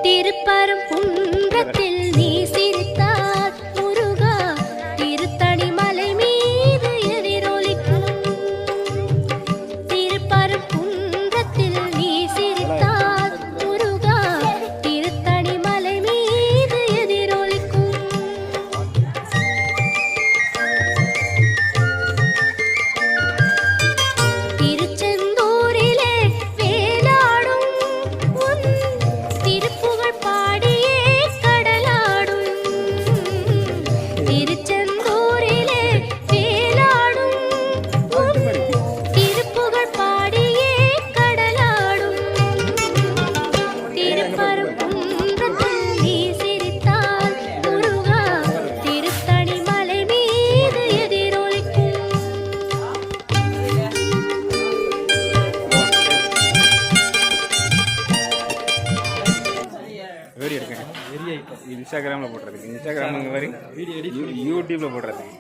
திருப்பரங்குன்றத்தில் நீ சிரித்தால் முருகா திருத்தணி மலை மீது எதிரொலிக்கும். திருப்பரங்குன்றத்தில் நீ சிரித்தால் முருகா திருத்தணி மலை மீது எதிரொலிக்கும். திருச்செந்தூரிலே வேலாடும் உன் திருப்புகழ் பாடியே கடலாடும். திருச்செந்தூரிலே வேலாடும் உன் திருப்புகழ் பாடியே கடலாடும். திருப்பரங்குன்றத்தில் நீ சிரித்தால் முருகா திருத்தணி மலை மீது எதிரொலிக்கும். வீடியோ எடுக்கேன். இன்ஸ்டாகிராமில் போடுறதுக்கு, இன்ஸ்டாகிராம் மாதிரி யூடியூப்பில் போடுறதுக்கு.